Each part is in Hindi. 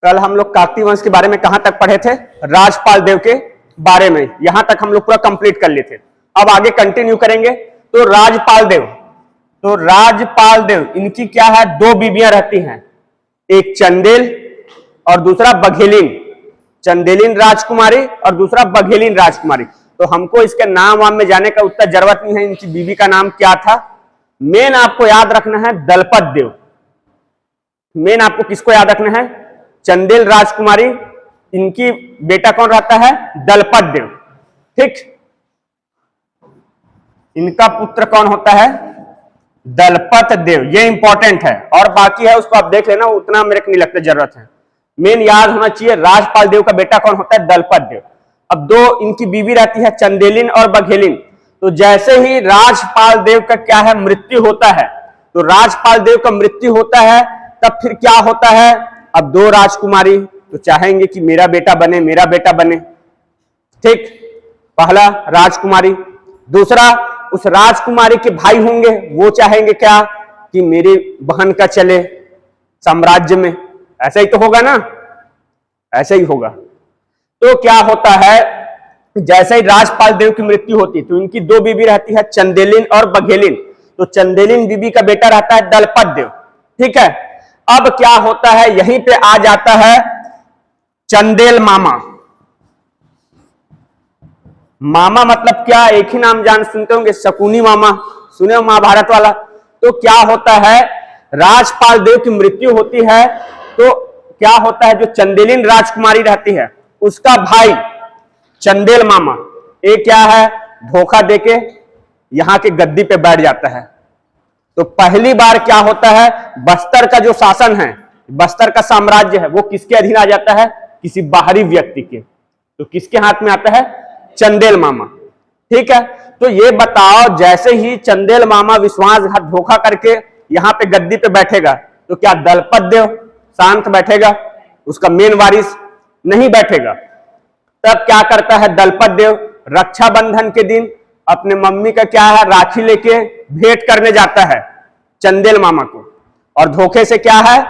कल हम लोग काकतीय वंश के बारे में कहां तक पढ़े थे? राजपाल देव के बारे में। यहां तक हम लोग पूरा कंप्लीट कर लिए थे। अब आगे कंटिन्यू करेंगे। तो राजपाल देव इनकी क्या है? दो बीबियां रहती हैं, एक चंदेल और दूसरा बघेलिन। चंदेलिन राजकुमारी और दूसरा बघेलिन राजकुमारी। तो हमको इसके नाम वाम में जाने का उतना जरूरत नहीं है। इनकी बीबी का नाम क्या था? मेन आपको याद रखना है दलपत देव। मेन आपको किसको याद रखना है? चंदेल राजकुमारी, इनकी बेटा कौन रहता है? दलपत देव। ठीक, इनका पुत्र कौन होता है? दलपत देव। ये इंपॉर्टेंट है, और बाकी है उसको आप देख लेना, उतना मेरे को नहीं लगता जरूरत है। मेन याद होना चाहिए राजपाल देव का बेटा कौन होता है? दलपत देव। अब दो इनकी बीवी रहती है, चंदेलिन और बघेलिन। तो जैसे ही राजपाल देव का क्या है? मृत्यु होता है। तो राजपाल देव का मृत्यु होता है, तब फिर क्या होता है? अब दो राजकुमारी तो चाहेंगे कि मेरा बेटा बने, मेरा बेटा बने। ठीक, पहला राजकुमारी। दूसरा, उस राजकुमारी के भाई होंगे, वो चाहेंगे क्या? कि मेरी बहन का चले साम्राज्य में। ऐसा ही तो होगा ना, ऐसा ही होगा। तो क्या होता है? जैसे ही राजपाल देव की मृत्यु होती तो इनकी दो बीबी रहती है, चंदेलिन और बघेलिन। तो चंदेलिन बीबी का बेटा रहता है दलपत देव। ठीक है, अब क्या होता है? यहीं पे आ जाता है चंदेल मामा। मामा मतलब क्या? एक ही नाम जान सुनते होंगे, शकुनी मामा, सुने हो महाभारत वाला। तो क्या होता है? राजपाल देव की मृत्यु होती है तो क्या होता है? जो चंदेलिन राजकुमारी रहती है, उसका भाई चंदेल मामा, ये क्या है? धोखा देके यहां के गद्दी पे बैठ जाता है। तो पहली बार क्या होता है? बस्तर का जो शासन है, बस्तर का साम्राज्य है, वो किसके अधीन आ जाता है? किसी बाहरी व्यक्ति के। तो किसके हाथ में आता है? चंदेल मामा। ठीक है, तो ये बताओ, जैसे ही चंदेल मामा विश्वासघात धोखा करके यहां पे गद्दी पे बैठेगा, तो क्या दलपत देव शांत बैठेगा? उसका मेन वारिस नहीं बैठेगा। तब क्या करता है दलपत देव? रक्षाबंधन के दिन अपने मम्मी का क्या है? राखी लेके भेंट करने जाता है चंदेल मामा को, और धोखे से क्या है?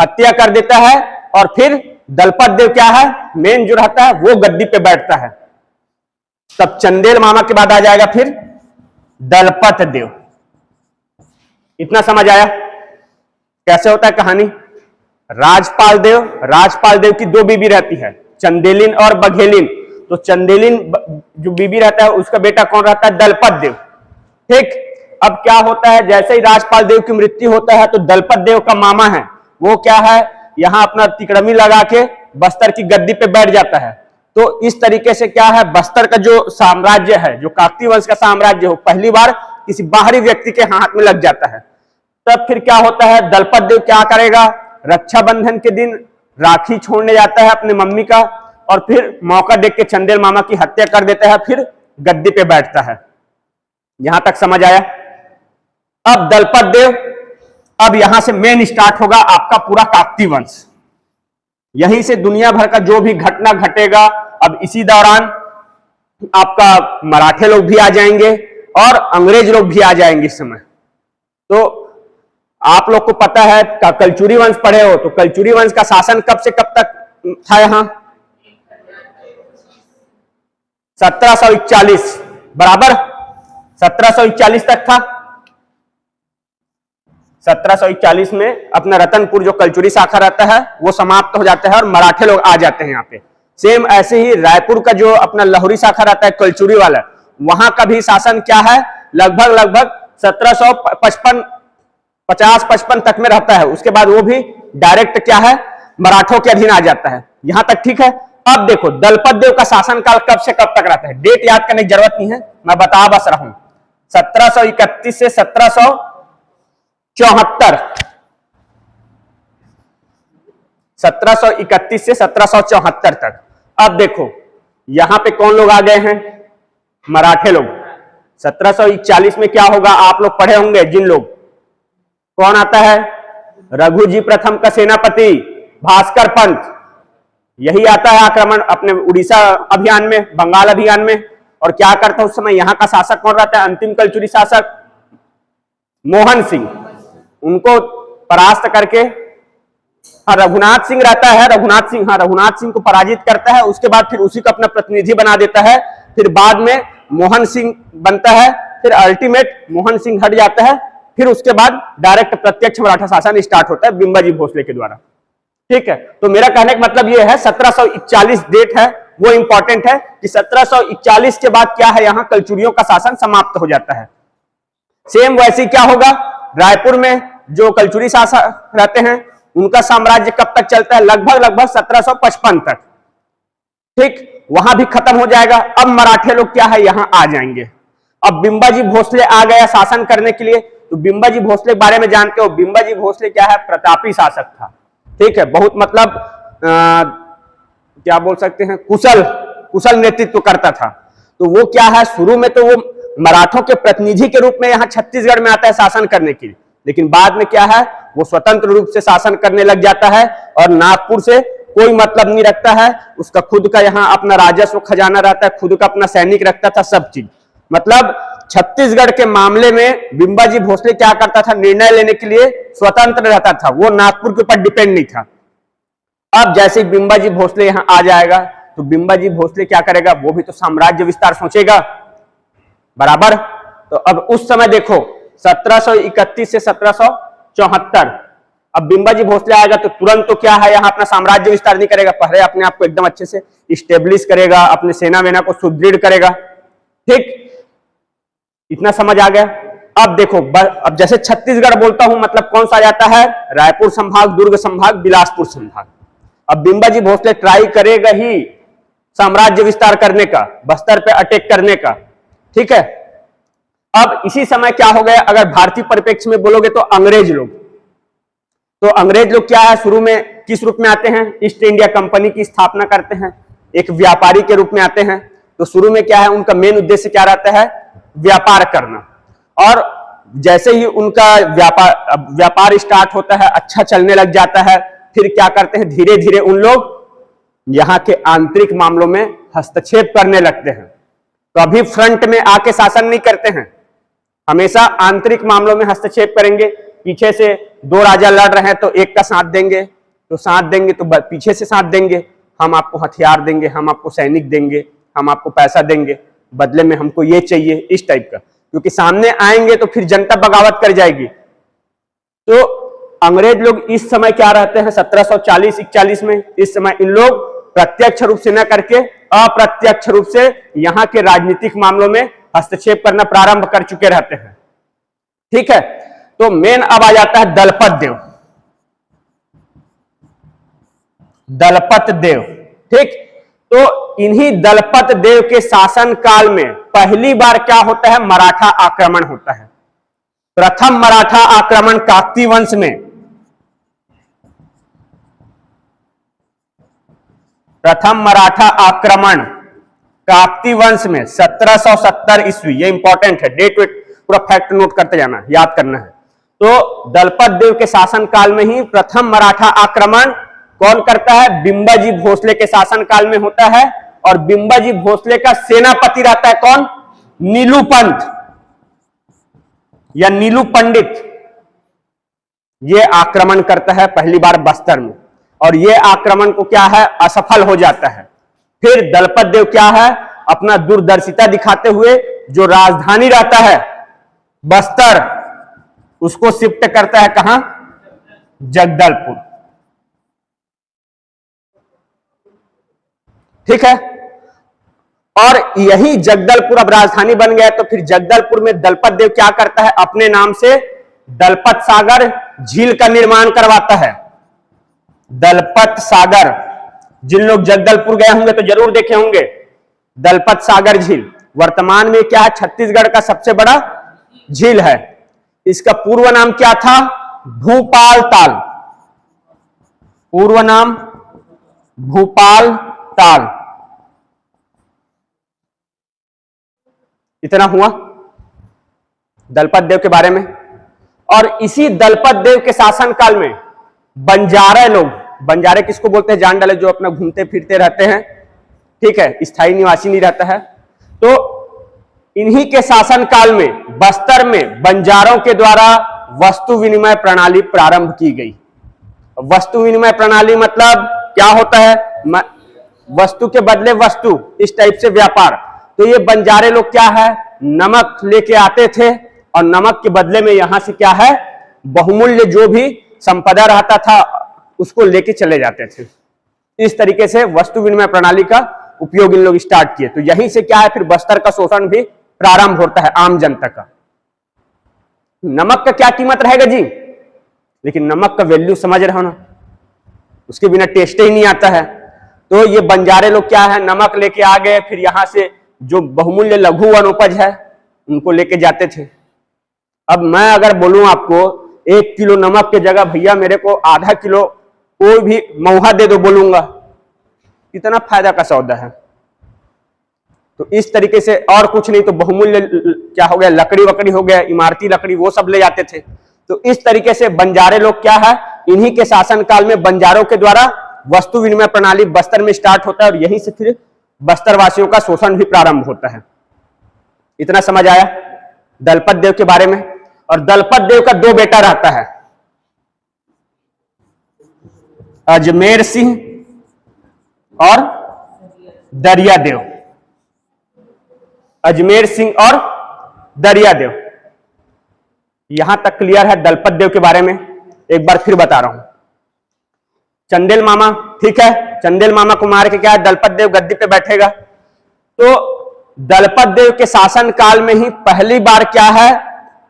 हत्या कर देता है। और फिर दलपत देव क्या है? मेन जो रहता है वो गद्दी पे बैठता है। तब चंदेल मामा के बाद आ जाएगा फिर दलपत देव। इतना समझ आया कैसे होता है कहानी? राजपाल देव की दो बीबी रहती है, चंदेलिन और बघेलिन। तो चंदेलिन जो बीबी रहता है, उसका बेटा कौन रहता है? दलपत देव। ठीक, अब क्या होता है? जैसे ही राजपाल देव की मृत्यु होता है तो दलपत देव का मामा है, वो क्या है? यहां अपना तिकड़मी लगा के बस्तर की गद्दी पे बैठ जाता है। तो इस तरीके से क्या है? बस्तर का जो साम्राज्य है, जो काकतीय वंश का साम्राज्य हो, पहली बार किसी बाहरी व्यक्ति के हाथ में लग जाता है। तब फिर क्या होता है? दलपत देव क्या करेगा? रक्षाबंधन के दिन राखी छोड़ने जाता है अपने मम्मी का, और फिर मौका देख के चंदेल मामा की हत्या कर देता है, फिर गद्दी पे बैठता है। यहां तक समझ आया? अब दलपत देव, अब यहां से मेन स्टार्ट होगा आपका पूरा काकतीय वंश। यहीं से दुनिया भर का जो भी घटना घटेगा। अब इसी दौरान आपका मराठे लोग भी आ जाएंगे और अंग्रेज लोग भी आ जाएंगे इस समय। तो आप लोग को पता है, कलचुरी वंश पढ़े हो, तो कलचुरी वंश का शासन कब से कब तक था? यहां 1741 बराबर, 1741 तक था। 1741 में अपना रतनपुर जो कलचुरी शाखा रहता है वो समाप्त हो जाता है और मराठे लोग आ जाते हैं यहाँ पे। सेम ऐसे ही रायपुर का जो अपना लाहौरी शाखा रहता है कलचुरी वाला, वहां का भी शासन क्या है? लगभग 1750-55 तक में रहता है। उसके बाद वो भी डायरेक्ट क्या है? मराठों के अधीन आ जाता है। यहां तक ठीक है। अब देखो दलपत देव का शासनकाल कब से कब तक रहता है? डेट याद करने की जरूरत नहीं है, मैं बता बस रहा हूं। 1731 से 1774, 1731 से 1774 तक। अब देखो यहां पे कौन लोग आ गए हैं? मराठे लोग। 1741 में क्या होगा? आप लोग पढ़े होंगे जिन लोग, कौन आता है? रघुजी प्रथम का सेनापति भास्कर पंत, यही आता है आक्रमण अपने उड़ीसा अभियान में, बंगाल अभियान में। और क्या करता है उस समय? यहां का शासक कौन रहता है? अंतिम कलचुरी शासक मोहन सिंह। उनको परास्त करके हाँ रघुनाथ सिंह रहता है, रघुनाथ सिंह, हाँ रघुनाथ सिंह को पराजित करता है, उसके बाद फिर उसी को अपना प्रतिनिधि बना देता है, फिर बाद में मोहन सिंह बनता है, फिर अल्टीमेट मोहन सिंह हट जाता है, फिर उसके बाद डायरेक्ट प्रत्यक्ष मराठा शासन स्टार्ट होता है बिंबाजी भोसले के द्वारा। ठीक है, तो मेरा कहने का मतलब यह है 1741 डेट है वो इंपॉर्टेंट है कि 1741 के बाद क्या है, यहां कलचुरियों का शासन समाप्त हो जाता है। सेम वैसे क्या होगा, रायपुर में जो कलचुरी शासक रहते हैं उनका साम्राज्य कब तक चलता है, लगभग 1755 तक। ठीक, वहां भी खत्म हो जाएगा। अब मराठे लोग क्या है यहां आ जाएंगे। अब बिंबाजी भोसले आ गया शासन करने के लिए। तो बिंबाजी भोसले के बारे में जानते हो, बिंबाजी भोसले क्या है, प्रतापी शासक था। ठीक है, बहुत मतलब क्या बोल सकते हैं, कुशल नेतृत्व करता था। तो वो क्या है, शुरू में तो वो मराठों के प्रतिनिधि के रूप में यहाँ छत्तीसगढ़ में आता है शासन करने के लिए, लेकिन बाद में क्या है वो स्वतंत्र रूप से शासन करने लग जाता है और नागपुर से कोई मतलब नहीं रखता है। उसका खुद का यहाँ अपना राजस्व खजाना रहता है, खुद का अपना सैनिक रखता था, सब चीज। मतलब छत्तीसगढ़ के मामले में बिंबाजी भोसले क्या करता था, निर्णय लेने के लिए स्वतंत्र रहता था, वो नागपुर के ऊपर डिपेंड नहीं था। अब जैसे बिंबाजी भोसले यहाँ आ जाएगा तो बिंबाजी भोसले क्या करेगा, वो भी तो साम्राज्य विस्तार सोचेगा बराबर। तो अब उस समय देखो 1731 से 1774, अब बिंबाजी भोसले आएगा तो तुरंत तो क्या है यहाँ अपना साम्राज्य विस्तार नहीं करेगा, पहले अपने आप को एकदम अच्छे से इस्टेब्लिश करेगा, अपने सेना वेना को सुदृढ़ करेगा। ठीक, इतना समझ आ गया। अब देखो अब जैसे छत्तीसगढ़ बोलता हूं मतलब कौन सा आ जाता है, रायपुर संभाग, दुर्ग संभाग, बिलासपुर संभाग। अब बिंबाजी भोसले ट्राई करेगा ही साम्राज्य विस्तार करने का, बस्तर पे अटैक करने का। ठीक है, अब इसी समय क्या हो गया, अगर भारतीय परिप्रेक्ष्य में बोलोगे तो अंग्रेज लोग क्या है, शुरू में किस रूप में आते हैं, ईस्ट इंडिया कंपनी की स्थापना करते हैं, एक व्यापारी के रूप में आते हैं। तो शुरू में क्या है, उनका मेन उद्देश्य क्या रहता है, व्यापार करना। और जैसे ही उनका व्यापार स्टार्ट होता है, अच्छा चलने लग जाता है, फिर क्या करते हैं, धीरे धीरे उन लोग यहाँ के आंतरिक मामलों में हस्तक्षेप करने लगते हैं। तो अभी फ्रंट में आके शासन नहीं करते हैं, हमेशा आंतरिक मामलों में हस्तक्षेप करेंगे। पीछे से दो राजा लड़ रहे हैं तो एक का साथ देंगे, तो पीछे से साथ देंगे, हम आपको हथियार देंगे, हम आपको सैनिक देंगे, हम आपको पैसा देंगे, बदले में हमको ये चाहिए, इस टाइप का। क्योंकि सामने आएंगे तो फिर जनता बगावत कर जाएगी। तो अंग्रेज लोग इस समय क्या रहते हैं 1740-41 में, इस समय इन लोग प्रत्यक्ष रूप से न करके अप्रत्यक्ष रूप से यहाँ के राजनीतिक मामलों में हस्तक्षेप करना प्रारंभ कर चुके रहते हैं। ठीक है, तो मेन अब आ जाता है दलपत देव। ठीक, तो इन्हीं दलपत देव के शासन काल में पहली बार क्या होता है, मराठा आक्रमण होता है। प्रथम मराठा आक्रमण काकती वंश में, प्रथम मराठा आक्रमण काकती वंश में 1770 ईस्वी, ये इंपॉर्टेंट है, डेट वेट पूरा फैक्ट नोट करते जाना, याद करना है। तो दलपत देव के शासन काल में ही प्रथम मराठा आक्रमण कौन करता है, बिंबाजी भोसले के शासन काल में होता है। और बिंबाजी भोसले का सेनापति रहता है कौन, नीलू पंत या नीलू पंडित। ये आक्रमण करता है पहली बार बस्तर में, और ये आक्रमण को क्या है, असफल हो जाता है। फिर दलपत देव क्या है, अपना दूरदर्शिता दिखाते हुए जो राजधानी रहता है बस्तर, उसको शिफ्ट करता है कहां, जगदलपुर। ठीक है, और यही जगदलपुर अब राजधानी बन गया। तो फिर जगदलपुर में दलपत देव क्या करता है, अपने नाम से दलपत सागर झील का निर्माण करवाता है। दलपत सागर, जिन लोग जगदलपुर गए होंगे तो जरूर देखे होंगे दलपत सागर झील। वर्तमान में क्या है, छत्तीसगढ़ का सबसे बड़ा झील है। इसका पूर्व नाम क्या था, भूपाल ताल। पूर्व नाम भूपाल ताल। इतना हुआ दलपत देव के बारे में। और इसी दलपत देव के शासन काल में बंजारे लोग, बंजारे किसको बोलते हैं जान डाले, जो अपना घूमते फिरते रहते हैं, ठीक है, स्थायी निवासी नहीं रहता है। तो इन्हीं के शासन काल में बस्तर में बंजारों के द्वारा वस्तु विनिमय प्रणाली प्रारंभ की गई। वस्तु विनिमय प्रणाली मतलब क्या होता है, वस्तु के बदले वस्तु, इस टाइप से व्यापार। तो ये बंजारे लोग क्या है, नमक लेके आते थे और नमक के बदले में यहां से क्या है, बहुमूल्य जो भी संपदा रहता था उसको लेके चले जाते थे। इस तरीके से वस्तु विनिमय प्रणाली का उपयोग इन लोग स्टार्ट किए। तो यहीं से क्या है, फिर बस्तर का शोषण भी प्रारंभ होता है आम जनता का। नमक का क्या कीमत रहेगा जी, लेकिन नमक का वैल्यू समझ रहे हो ना, उसके बिना टेस्ट ही नहीं आता है। तो ये बंजारे लोग क्या है, नमक लेके आ गए, फिर यहां से जो बहुमूल्य लघु वनोपज है उनको लेके जाते थे। अब मैं अगर बोलूं आपको 1 किलो नमक के जगह भैया मेरे को आधा किलो कोई भी महुआ दे दो, बोलूंगा कितना फायदा का सौदा है। तो इस तरीके से, और कुछ नहीं तो बहुमूल्य क्या हो गया, लकड़ी वकड़ी हो गया, इमारती लकड़ी, वो सब ले जाते थे। तो इस तरीके से बंजारे लोग क्या है, इन्हीं के शासनकाल में बंजारों के द्वारा वस्तु विनिमय प्रणाली बस्तर में स्टार्ट होता है और यहीं से फिर बस्तर वासियों का शोषण भी प्रारंभ होता है। इतना समझ आया दलपत देव के बारे में। और दलपत देव का 2 बेटा रहता है, अजमेर सिंह और दरिया देव। अजमेर सिंह और दरिया देव, यहां तक क्लियर है दलपत देव के बारे में। एक बार फिर बता रहा हूं, चंदेल मामा, ठीक है, चंदेल मामा को मार के क्या है, दलपत देव गद्दी पे बैठेगा। तो दलपत देव के शासन काल में ही पहली बार क्या है,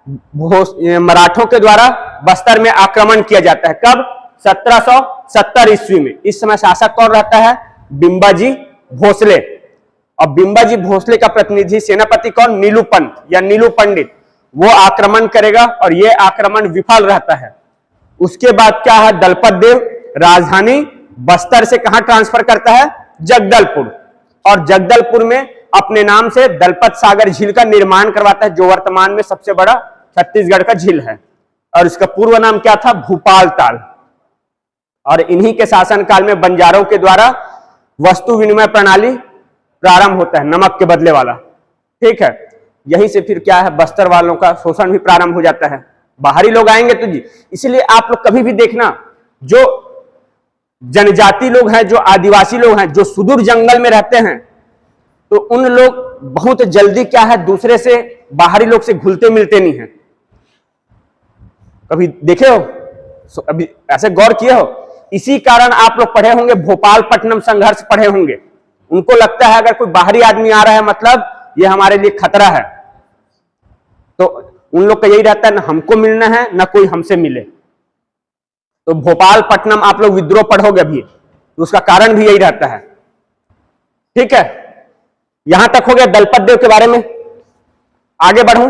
मराठों के द्वारा बस्तर में आक्रमण किया जाता है। कब, 1770 ईस्वी में। इस समय शासक कौन रहता है, बिंबाजी भोसले। और बिंबाजी भोसले का प्रतिनिधि सेनापति कौन, नीलू पंत या नीलू पंडित, वो आक्रमण करेगा और ये आक्रमण विफल रहता है। उसके बाद क्या है, दलपत देव राजधानी बस्तर से कहां ट्रांसफर करता है, जगदलपुर। और जगदलपुर में अपने नाम से दलपत सागर झील का निर्माण करवाता है, जो वर्तमान में सबसे बड़ा छत्तीसगढ़ का झील है। और इसका पूर्व नाम क्या था, भूपाल ताल। और इन्हीं के शासनकाल में बंजारों के द्वारा वस्तु विनिमय प्रणाली प्रारंभ होता है, नमक के बदले वाला, ठीक है। यहीं से फिर क्या है, बस्तर वालों का शोषण भी प्रारंभ हो जाता है। बाहरी लोग आएंगे तो जी, इसलिए आप लोग कभी भी देखना, जो जनजाति लोग हैं, जो आदिवासी लोग हैं, जो सुदूर जंगल में रहते हैं, तो उन लोग बहुत जल्दी क्या है, दूसरे से, बाहरी लोग से घुलते मिलते नहीं है। कभी देखे हो, अभी ऐसे गौर किए हो? इसी कारण आप लोग पढ़े होंगे, भोपालपट्टनम संघर्ष पढ़े होंगे। उनको लगता है अगर कोई बाहरी आदमी आ रहा है मतलब ये हमारे लिए खतरा है। तो उन लोग का यही रहता है, ना हमको मिलना है ना कोई हमसे मिले। तो भोपालपट्टनम आप लोग विद्रोह पढ़ोगे अभी, तो उसका कारण भी यही रहता है, ठीक है। यहां तक हो गया दलपत देव के बारे में। आगे बढ़ूं,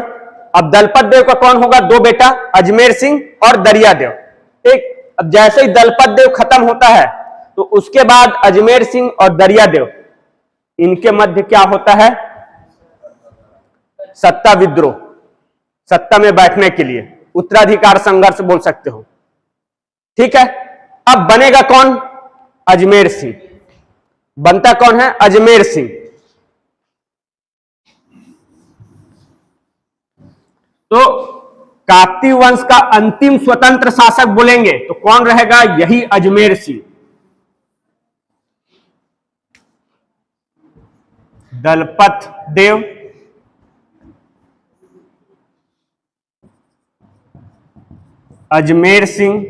अब दलपत देव का कौन होगा, 2 बेटा, अजमेर सिंह और दरिया देव, ठीक। अब जैसे ही दलपत देव खत्म होता है तो उसके बाद अजमेर सिंह और दरिया देव, इनके मध्य क्या होता है, सत्ता विद्रोह, सत्ता में बैठने के लिए उत्तराधिकार संघर्ष बोल सकते हो, ठीक है। अब बनेगा कौन, अजमेर सिंह। बनता कौन है, अजमेर सिंह। तो काकतीय वंश का अंतिम स्वतंत्र शासक बोलेंगे तो कौन रहेगा, यही अजमेर सिंह। दलपत देव, अजमेर सिंह,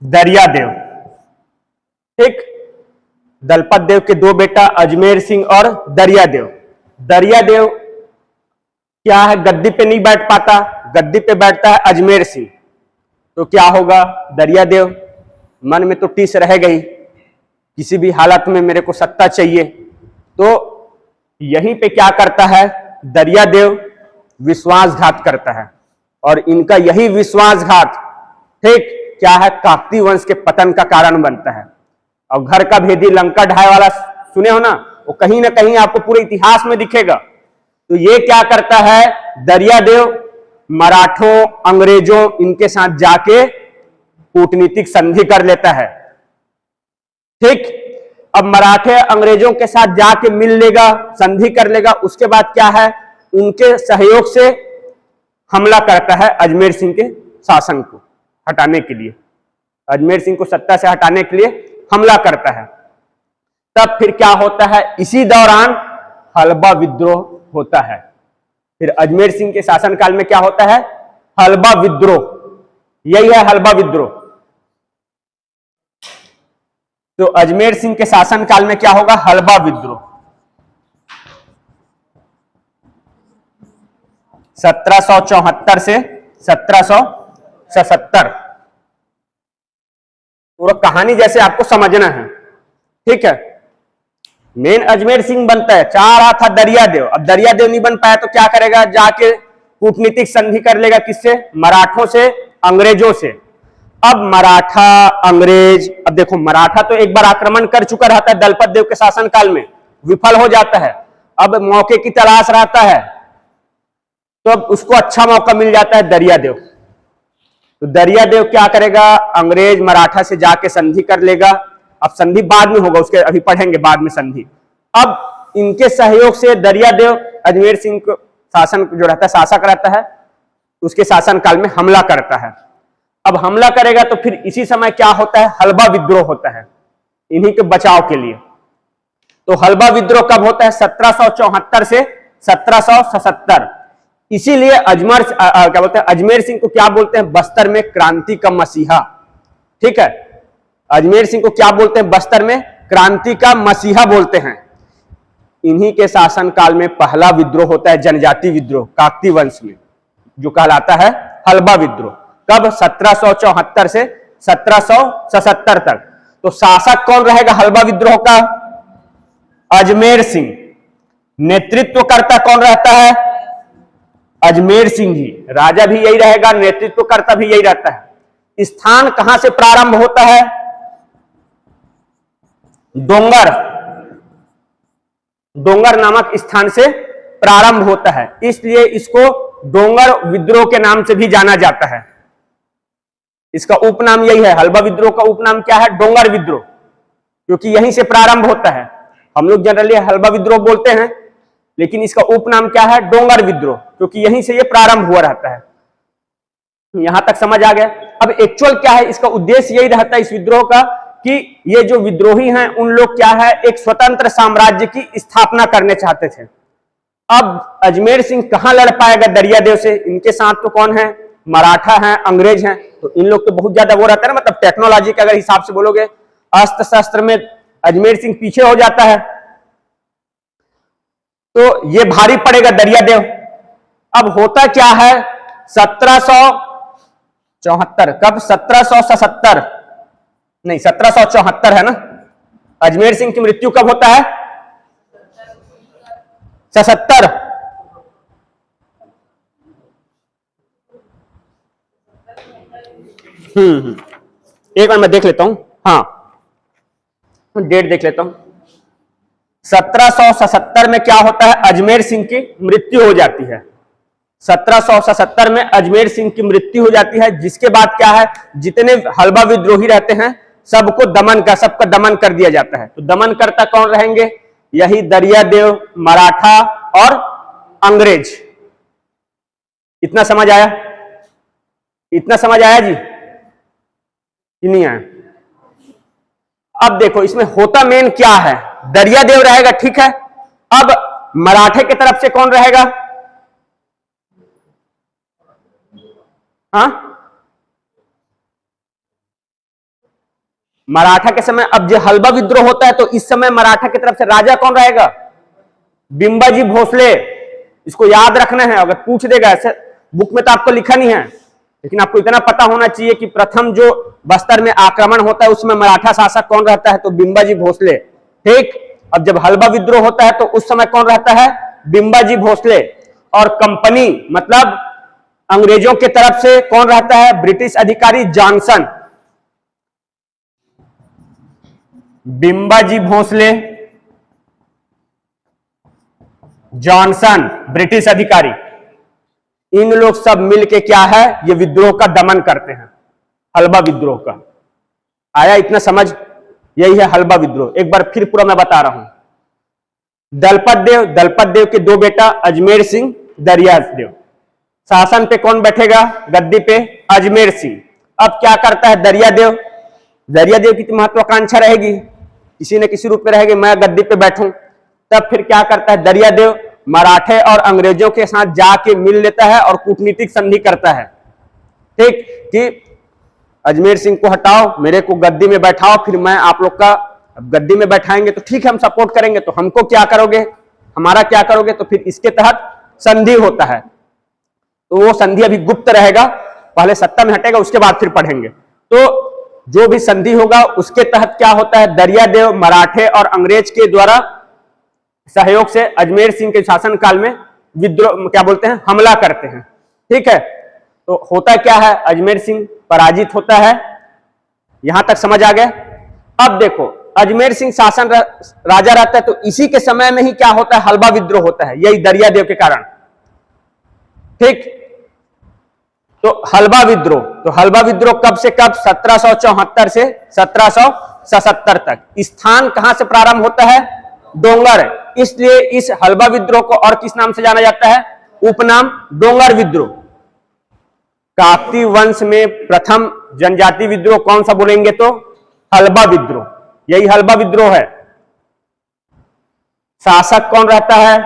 दरिया देव, ठीक। दलपत देव के 2 बेटा अजमेर सिंह और दरिया देव। दरिया देव क्या है, गद्दी पे नहीं बैठ पाता, गद्दी पे बैठता है अजमेर सिंह। तो क्या होगा, दरिया देव मन में तो टीस रहेगा ही, किसी भी हालत में मेरे को सत्ता चाहिए। तो यहीं पे क्या करता है, दरिया देव विश्वासघात करता है। और इनका यही विश्वासघात, ठीक, क्या है, काकतीय वंश के पतन का कारण बनता है। और घर का भेदी लंका ढाई वाला सुने हो ना, वो कहीं ना कहीं आपको पूरे इतिहास में दिखेगा। तो ये क्या करता है, दरिया देव मराठों, अंग्रेजों, इनके साथ जाके कूटनीतिक संधि कर लेता है, ठीक। अब मराठे अंग्रेजों के साथ जाके मिल लेगा, संधि कर लेगा। उसके बाद क्या है, उनके सहयोग से हमला करता है अजमेर सिंह के शासन को। हटाने के लिए, अजमेर सिंह को सत्ता से हटाने के लिए हमला करता है। तब फिर क्या होता है, इसी दौरान हलबा विद्रोह होता है। फिर अजमेर सिंह के शासनकाल में क्या होता है, हलबा विद्रोह, यही है हलबा विद्रोह। तो अजमेर सिंह के शासनकाल में क्या होगा, हलबा विद्रोह। 1774 से 1777, पूरा कहानी जैसे आपको समझना है, ठीक है। मेन अजमेर सिंह बनता है, चाह रहा था दरियादेव, अब दरियादेव नहीं बन पाया तो क्या करेगा, जाके कूटनीतिक संधि कर लेगा, किससे, मराठों से, अंग्रेजों से। अब मराठा अंग्रेज, अब देखो मराठा तो एक बार आक्रमण कर चुका रहता है दलपत देव के शासनकाल में, विफल हो जाता है, अब मौके की तलाश रहता है, तो अब उसको अच्छा मौका मिल जाता है दरियादेव। तो दरियादेव क्या करेगा, अंग्रेज मराठा से जाके संधि कर लेगा। अब संधि बाद में होगा, उसके अभी पढ़ेंगे बाद में संधि। अब इनके सहयोग से दरियादेव अजमेर सिंह को शासन जो रहता है, शासक रहता है, उसके शासनकाल में हमला करता है। अब हमला करेगा तो फिर इसी समय क्या होता है, हलबा विद्रोह होता है, इन्हीं के बचाव के लिए। तो हलबा विद्रोह कब होता है, 1774 से 1777। इसीलिए क्या बोलते हैं, अजमेर सिंह को क्या बोलते हैं, बस्तर में क्रांति का मसीहा, ठीक है। अजमेर सिंह को क्या बोलते हैं, बस्तर में क्रांति का मसीहा बोलते हैं। इन्हीं के शासनकाल में पहला विद्रोह होता है, जनजाति विद्रोह, काकती वंश में, जो कहलाता है हलबा विद्रोह। कब, 1774 से 1777 तक। तो शासक कौन रहेगा हलबा विद्रोह का, अजमेर सिंह। नेतृत्व करता कौन रहता है, अजमेर सिंह ही। राजा भी यही रहेगा, नेतृत्व करता भी यही रहता है। स्थान कहां से प्रारंभ होता है, डोंगर, डोंगर नामक स्थान से प्रारंभ होता है, इसलिए इसको डोंगर विद्रोह के नाम से भी जाना जाता है। इसका उपनाम यही है, हलबा विद्रोह का उपनाम क्या है, डोंगर विद्रोह, क्योंकि यहीं से प्रारंभ होता है। हम लोग जनरली हलबा विद्रोह बोलते हैं, लेकिन इसका उपनाम क्या है, डोंगर विद्रोह, क्योंकि यहीं से ये प्रारंभ हुआ रहता है। यहां तक समझ आ गया। अब एक्चुअल क्या है, इसका उद्देश्य यही रहता है इस विद्रोह का, कि ये जो विद्रोही हैं उन लोग क्या है, एक स्वतंत्र साम्राज्य की स्थापना करने चाहते थे। अब अजमेर सिंह कहां लड़ पाएगा दरियादेव से, इनके साथ तो कौन है, मराठा हैं, अंग्रेज हैं, तो इन लोग तो बहुत ज्यादा वो रहता है ना, मतलब टेक्नोलॉजी के अगर हिसाब से बोलोगे, अस्त्र शस्त्र में अजमेर सिंह पीछे हो जाता है, तो ये भारी पड़ेगा दरियादेव। अब होता क्या है, 1774, कब, 1777 नहीं 1774 है ना, अजमेर सिंह की मृत्यु कब होता है, 77। एक बार मैं देख लेता हूं, हाँ डेट देख लेता हूं। 1777 में क्या होता है, अजमेर सिंह की मृत्यु हो जाती है। 1777 में अजमेर सिंह की मृत्यु हो जाती है, जिसके बाद क्या है, जितने हलबा विद्रोही रहते हैं सबको सबका दमन कर दिया जाता है। तो दमन करता कौन रहेंगे, यही दरियादेव, मराठा और अंग्रेज। इतना समझ आया, इतना समझ आया जी कि नहीं आया। अब देखो इसमें होता मेन क्या है, दरियादेव रहेगा, ठीक है। अब मराठे की तरफ से कौन रहेगा, हाँ मराठा के समय, अब जो हलबा विद्रोह होता है तो इस समय मराठा की तरफ से राजा कौन रहेगा, बिंबाजी भोसले। इसको याद रखना है, अगर पूछ देगा, ऐसे बुक में तो आपको लिखा नहीं है, लेकिन आपको इतना पता होना चाहिए कि प्रथम जो बस्तर में आक्रमण होता है उसमें मराठा शासक कौन रहता है, तो बिंबाजी भोसले, ठीक। अब जब हलबा विद्रोह होता है तो उस समय कौन रहता है, बिंबाजी भोसले। और कंपनी मतलब अंग्रेजों की तरफ से कौन रहता है, ब्रिटिश अधिकारी Johnson. Bimbaji Bhosale, Johnson British अधिकारी, इन लोग सब मिलके क्या है, ये विद्रोह का दमन करते हैं, हलबा विद्रोह का। आया इतना समझ, यही है हलबा विद्रोह। एक बार फिर पूरा मैं बता रहा हूं। दलपत देव के दो बेटा अजमेर सिंह, दरियादेव। शासन पे कौन बैठेगा, गद्दी पे, अजमेर सिंह। अब क्या करता है दरियादेव, दरियादेव की महत्वाकांक्षा रहेगी, किसी न किसी रूप में रहेगी, मैं गद्दी पे बैठूं। तब फिर क्या करता है दरियादेव, मराठे और अंग्रेजों के साथ जाके मिल लेता है और कूटनीतिक संधि करता है, ठीक, कि अजमेर सिंह को हटाओ, मेरे को गद्दी में बैठाओ, फिर मैं आप लोग का, अब गद्दी में बैठाएंगे तो ठीक है हम सपोर्ट करेंगे, तो हमको क्या करोगे, हमारा क्या करोगे, तो फिर इसके तहत संधि होता है। तो वो संधि अभी गुप्त रहेगा, पहले सत्ता में हटेगा उसके बाद फिर पढ़ेंगे। तो जो भी संधि होगा उसके तहत क्या होता है, दरियादेव मराठे और अंग्रेज के द्वारा सहयोग से अजमेर सिंह के शासनकाल में विद्रोह, क्या बोलते हैं, हमला करते हैं, ठीक है। तो होता क्या है, अजमेर सिंह पराजित होता है, यहां तक समझ आ गया। अब देखो अजमेर सिंह शासन राजा रहता है, तो इसी के समय में ही क्या होता है, हलवा विद्रोह होता है, यही दरियादेव के कारण, ठीक। तो हलवा विद्रोह, तो हलवा विद्रोह कब से कब, 1774 से 1777 तक। स्थान कहां से प्रारंभ होता है, डोंगर, इसलिए इस हलवा विद्रोह को और किस नाम से जाना जाता है, उपनाम डोंगर विद्रोह। काकतीय वंश में प्रथम जनजाति विद्रोह कौन सा बोलेंगे, तो हलवा विद्रोह, यही हलवा विद्रोह है। शासक कौन रहता है,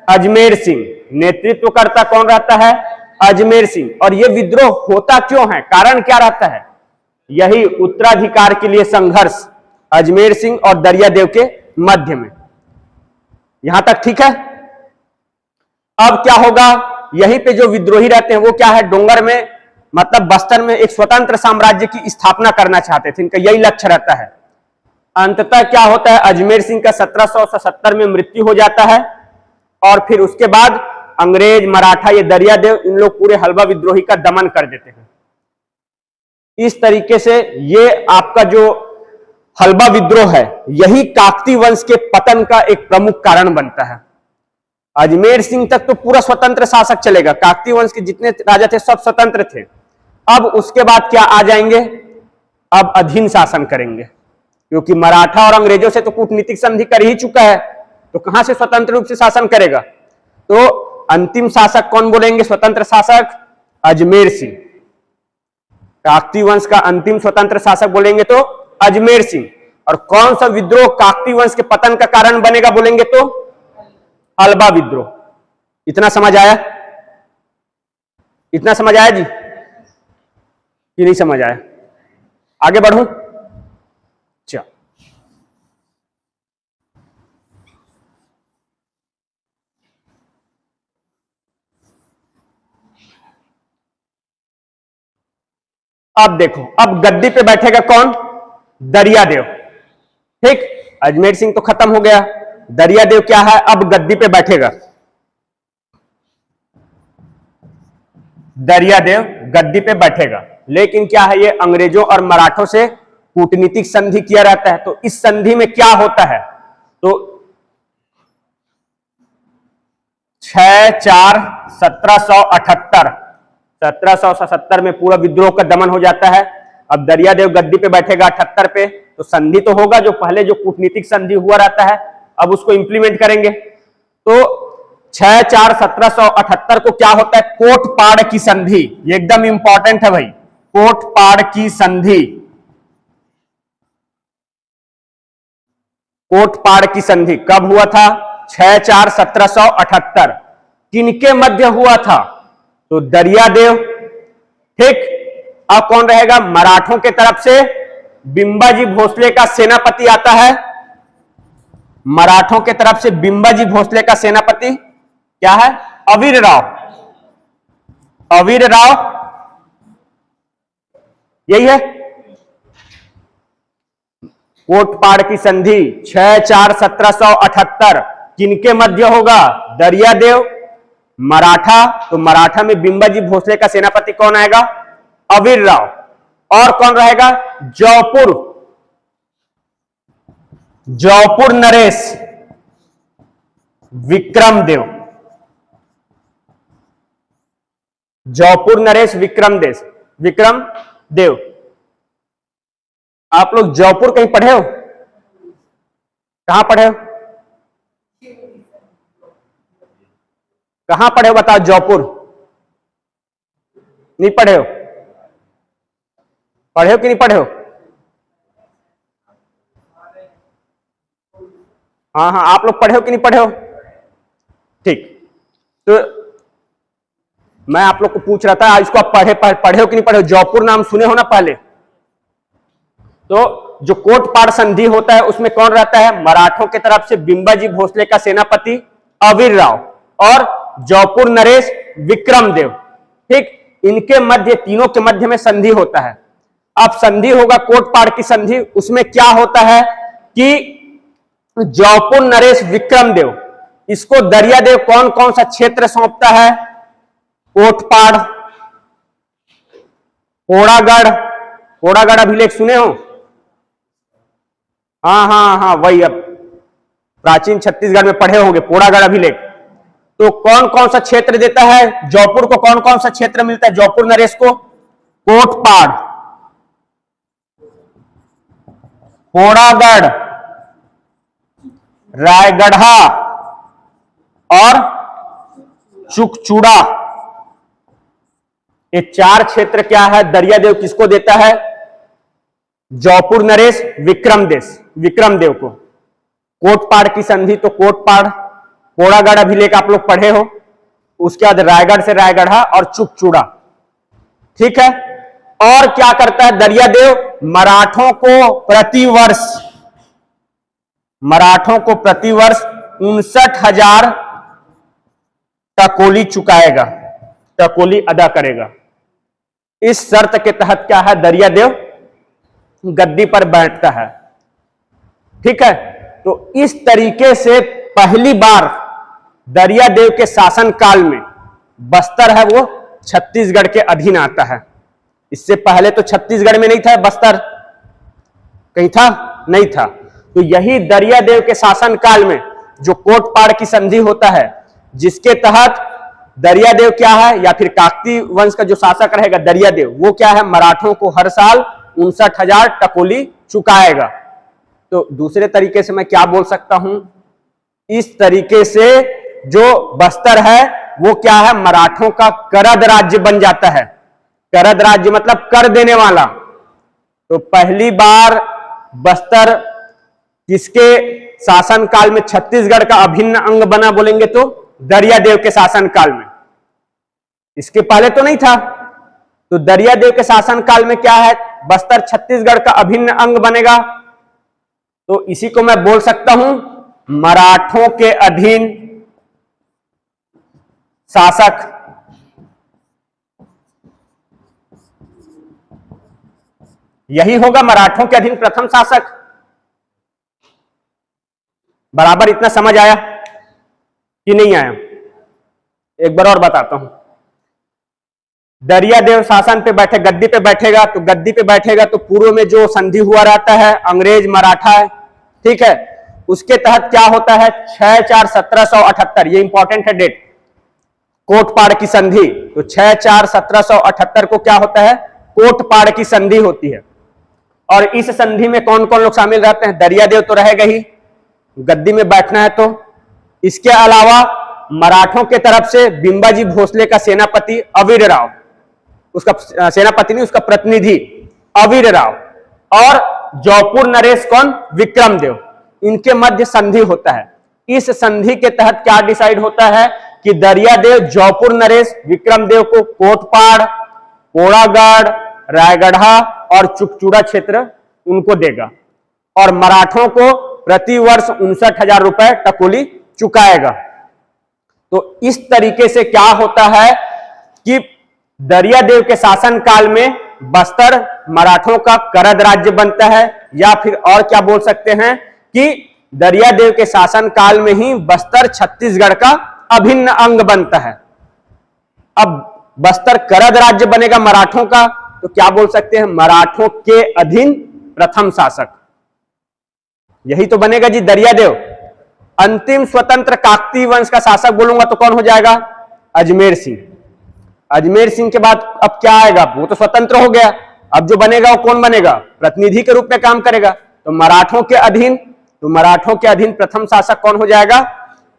अजमेर सिंह, नेतृत्वकर्ता कौन रहता है, अजमेर सिंह। और यह विद्रोह होता क्यों है, कारण क्या रहता है, यही उत्तराधिकार के लिए संघर्ष अजमेर सिंह और दरियादेव के मध्य में, यहां तक ठीक है। अब क्या होगा, यहीं पे जो विद्रोही रहते हैं वो क्या है, डोंगर में, मतलब बस्तर में एक स्वतंत्र साम्राज्य की स्थापना करना चाहते थे, इनका यही लक्ष्य रहता है। अंततः क्या होता है, अजमेर सिंह का 1777 में मृत्यु हो जाता है, और फिर उसके बाद अंग्रेज मराठा ये दरियादेव इन लोग पूरे हलवा विद्रोही का दमन कर देते हैं। इस तरीके से ये आपका जो हलवा विद्रोह है, यही काकतीय वंश के पतन का एक प्रमुख कारण बनता है। अजमेर सिंह तक तो पूरा स्वतंत्र शासक चलेगा, काकतीय वंश के जितने राजा थे सब स्वतंत्र थे। अब उसके बाद क्या आ जाएंगे, अब अधीन शासन करेंगे, क्योंकि मराठा और अंग्रेजों से तो कूटनीतिक संधि कर ही चुका है, तो कहां से स्वतंत्र रूप से शासन करेगा। तो अंतिम शासक कौन बोलेंगे, स्वतंत्र शासक अजमेर सिंह। काकतीय वंश का अंतिम स्वतंत्र शासक बोलेंगे तो अजमेर सिंह। और कौन सा विद्रोह काकतीय वंश के पतन का कारण बनेगा बोलेंगे तो हलवा विद्रोह। इतना समझ आया, इतना समझ आया जी कि नहीं समझ आया, आगे बढ़ूं, चल। अब देखो, अब गद्दी पे बैठेगा कौन, दरियादेव, ठीक। अजमेर सिंह तो खत्म हो गया, दरियादेव क्या है, अब गद्दी पे बैठेगा। दरियादेव गद्दी पे बैठेगा, लेकिन क्या है, ये अंग्रेजों और मराठों से कूटनीतिक संधि किया रहता है। तो इस संधि में क्या होता है, तो 6/4/1778 1777 में पूरा विद्रोह का दमन हो जाता है। अब दरियादेव गद्दी पे बैठेगा 78 पे, तो संधि तो होगा, जो पहले जो कूटनीतिक संधि हुआ रहता है अब उसको इंप्लीमेंट करेंगे। तो 6/4/1778 को क्या होता है, कोटपाड़ की संधि, ये एकदम इंपॉर्टेंट है भाई, कोटपाड़ की संधि। कोटपाड़ की संधि कब हुआ था, 6/4/1778। किनके मध्य हुआ था, तो दरियादेव, ठीक। अब कौन रहेगा, मराठों के तरफ से बिंबाजी भोसले का सेनापति आता है। मराठों के तरफ से बिंबाजी भोसले का सेनापति क्या है, अवीर राव, अवीर राव, यही है। कोटपाड़ की संधि 6/4/1778 किनके मध्य होगा, दरियादेव मराठा, तो मराठा में बिंबाजी भोसले का सेनापति कौन आएगा, अवीर राव। और कौन रहेगा, जौपुर, जौपुर नरेश विक्रमदेव, जौपुर नरेश विक्रमदेव। आप लोग जौपुर कहीं पढ़े हो, कहां पढ़े हो, कहां पढ़े हो, बताओ, जौपुर नहीं पढ़े हो, पढ़े हो कि नहीं पढ़े हो? हाँ हाँ, आप लोग पढ़े हो कि नहीं पढ़े हो? ठीक, तो मैं आप लोग को पूछ रहा था, इसको आप पढ़े हो कि नहीं पढ़े हो? जौपुर नाम सुने हो ना पहले? तो जो कोटपाड़ संधि होता है उसमें कौन रहता है? मराठों की तरफ से बिंबाजी भोसले का सेनापति अवीर राव और जौपुर नरेश विक्रमदेव। ठीक, इनके मध्य, तीनों के मध्य में संधि होता है। अब संधि होगा कोटपाड़ की संधि, उसमें क्या होता है कि जौपुर नरेश विक्रमदेव, इसको दरियादेव कौन कौन सा क्षेत्र सौंपता है? कोटपाड़, पोड़ागढ़, पोड़ागढ़ अभिलेख सुने हो? हाँ हाँ हाँ, वही, अब प्राचीन छत्तीसगढ़ में पढ़े होंगे पोड़ागढ़ अभिलेख। तो कौन कौन सा क्षेत्र देता है जौपुर को? कौन कौन सा क्षेत्र मिलता है जौपुर नरेश को? कोटपाड़, पोड़ागढ़, रायगढ़ा और चुकचूड़ा। ये चार क्षेत्र क्या है? दरियादेव किसको देता है? जौपुर नरेश विक्रमदेव को। कोटपाड़ की संधि तो कोटपाड़, पोड़ागढ़ अभिलेख आप लोग पढ़े हो, उसके बाद रायगढ़ से रायगढ़ा और चुकचूड़ा। ठीक है, और क्या करता है दरियादेव? मराठों को प्रतिवर्ष 59,000 टकोली चुकाएगा, टकोली अदा करेगा। इस शर्त के तहत क्या है, दरियादेव गद्दी पर बैठता है। ठीक है, तो इस तरीके से पहली बार दरियादेव के शासन काल में बस्तर है वो छत्तीसगढ़ के अधीन आता है। इससे पहले तो छत्तीसगढ़ में नहीं था बस्तर, कहीं था? नहीं था। तो यही दरियादेव के शासन काल में जो कोटपाड़ की संधि होता है, जिसके तहत दरियादेव क्या है, या फिर काकती वंश का जो शासक रहेगा दरियादेव, वो क्या है, मराठों को हर साल 59,000 टकोली चुकाएगा। तो दूसरे तरीके से मैं क्या बोल सकता हूं, इस तरीके से जो बस्तर है वो क्या है, मराठों का करद राज्य बन जाता है। करद राज्य मतलब कर देने वाला। तो पहली बार बस्तर किसके शासन काल में छत्तीसगढ़ का अभिन्न अंग बना बोलेंगे तो दरियादेव के शासन काल में। इसके पहले तो नहीं था। तो दरियादेव के शासन काल में क्या है, बस्तर छत्तीसगढ़ का अभिन्न अंग बनेगा। तो इसी को मैं बोल सकता हूं मराठों के अधीन शासक। यही होगा मराठों के अधीन प्रथम शासक। बराबर इतना समझ आया कि नहीं आया? एक बार और बताता हूं। दरियादेव शासन पे बैठे, गद्दी पे बैठेगा, तो गद्दी पे बैठेगा तो पूर्व में जो संधि हुआ रहता है अंग्रेज मराठा है, ठीक है, उसके तहत क्या होता है 6/4/1778, ये इंपॉर्टेंट है डेट, कोटपाड़ की संधि। तो 6/4/1778 को क्या होता है, कोटपाड़ की संधि होती है। और इस संधि में कौन कौन लोग शामिल रहते हैं? दरियादेव तो रहेगा ही, गद्दी में बैठना है तो। इसके अलावा मराठों के तरफ से बिंबाजी भोसले का सेनापति अवीर राव, उसका सेनापति नहीं, उसका प्रतिनिधि अवीर राव, और जौपुर नरेश कौन, विक्रमदेव, इनके मध्य संधि होता है। इस संधि के तहत क्या डिसाइड होता है कि दरियादेव जौपुर नरेश विक्रमदेव को कोटपाड़, पोड़ागढ़, रायगढ़ा और चुकचूड़ा क्षेत्र उनको देगा, और मराठों को प्रति वर्ष 59,000 रुपए टकोली चुकाएगा। तो इस तरीके से क्या होता है कि दरियादेव के शासन काल में बस्तर मराठों का करद राज्य बनता है, या फिर और क्या बोल सकते हैं कि दरियादेव के शासन काल में ही बस्तर छत्तीसगढ़ का अभिन्न अंग बनता है। अब बस्तर करद राज्य बनेगा मराठों का, तो क्या बोल सकते हैं, मराठों के अधीन प्रथम शासक, यही तो बनेगा जी दरियादेव। अंतिम स्वतंत्र काकती वंश का शासक बोलूंगा तो कौन हो जाएगा, अजमेर सिंह। अजमेर सिंह के बाद अब क्या आएगा, वो तो स्वतंत्र हो गया, अब जो बनेगा वो कौन बनेगा, प्रतिनिधि के रूप में काम करेगा। तो मराठों के अधीन, तो मराठों के अधीन प्रथम शासक कौन हो जाएगा,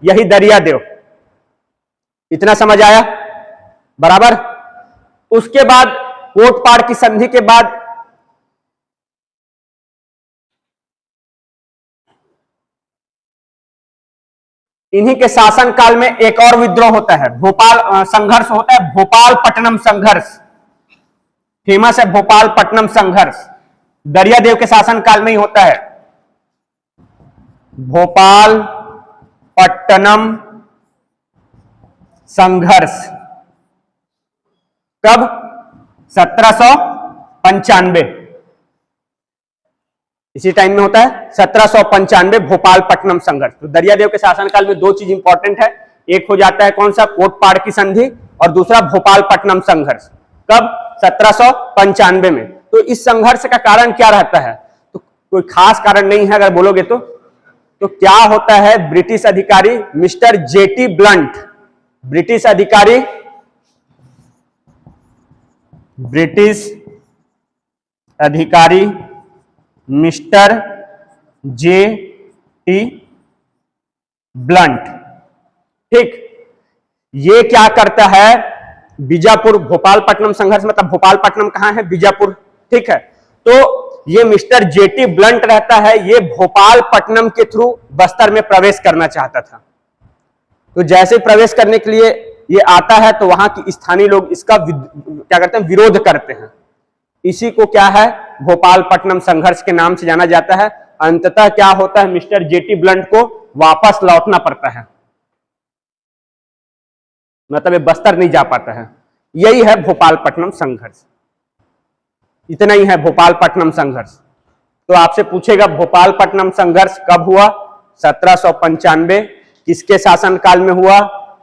यही दरियादेव। इतना समझ आया? बराबर। उसके बाद कोटपाड़ की संधि के बाद इन्हीं के शासन काल में एक और विद्रोह होता है, भोपाल संघर्ष होता है, भोपाल पट्टनम संघर्ष। फेमस है भोपाल पट्टनम संघर्ष, दरियादेव के शासन काल में ही होता है। भोपाल पट्टनम संघर्ष कब? 1795, इसी टाइम में होता है 1795 भोपाल पट्टनम संघर्ष। तो दरियादेव के शासनकाल में दो चीज इंपॉर्टेंट है, एक हो जाता है कौन सा? कोटपाड़ की संधि, और दूसरा भोपाल पट्टनम संघर्ष। कब? 1795 में। तो इस संघर्ष का कारण क्या रहता है? तो कोई खास कारण नहीं है अगर बोलोगे तो क्या होता है? ब्रिटिश अधिकारी मिस्टर जेटी ब्लंट, ब्रिटिश अधिकारी मिस्टर जे टी ब्लंट, ठीक, ये क्या करता है? बीजापुर, भोपाल पट्टनम संघर्ष मतलब भोपाल पट्टनम कहां है? बीजापुर, ठीक है। तो ये मिस्टर जेटी ब्लंट रहता है, ये भोपाल पट्टनम के थ्रू बस्तर में प्रवेश करना चाहता था। तो जैसे प्रवेश करने के लिए ये आता है तो वहां की स्थानीय लोग इसका क्या करते हैं? विरोध करते हैं। इसी को क्या है? भोपाल पट्टनम संघर्ष के नाम से जाना जाता है। अंततः क्या होता है? मिस्टर जेटी ब्लंट को वापस लौटना पड़ता है, मतलब ये बस्तर नहीं जा पाता है। यही है भोपाल पट्टनम संघर्ष, इतना ही है भोपाल पट्टनम संघर्ष। तो आपसे पूछेगा भोपाल पट्टनम संघर्ष कब हुआ? 1795। किसके शासनकाल में हुआ?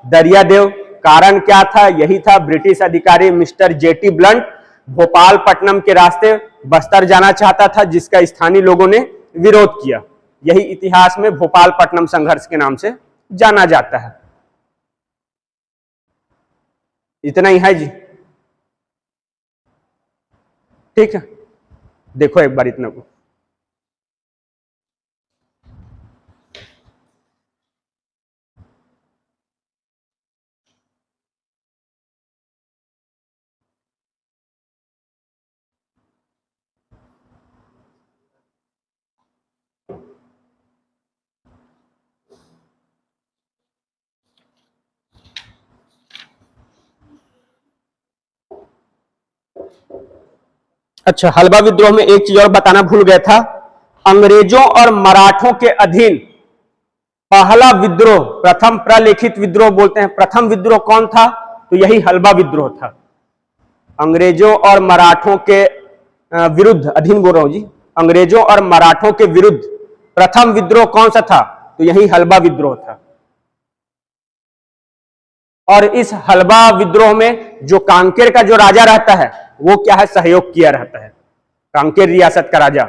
दरियादेव। कारण क्या था? यही था, ब्रिटिश अधिकारी mister jetty blunt Bhopal Pattanam के रास्ते बस्तर जाना चाहता था, जिसका स्थानीय लोगों ने विरोध किया। यही इतिहास में भोपाल पट्टनम संघर्ष के नाम से जाना जाता है। इतना ही है जी, ठीक है। देखो एक बार इतना को, अच्छा, हलवा विद्रोह में एक चीज और बताना भूल गया था। अंग्रेजों और मराठों के अधीन पहला विद्रोह, प्रथम प्रलेखित विद्रोह बोलते हैं, प्रथम विद्रोह कौन था? तो यही हलवा विद्रोह था। अंग्रेजों और मराठों के विरुद्ध, अधीन बोल रहा हूं जी, अंग्रेजों और मराठों के विरुद्ध प्रथम विद्रोह कौन सा था? तो यही हलवा विद्रोह था। और इस हलवा विद्रोह में जो कांकेर का जो राजा रहता है वो क्या है? सहयोग किया रहता है, कांकेर रियासत का राजा।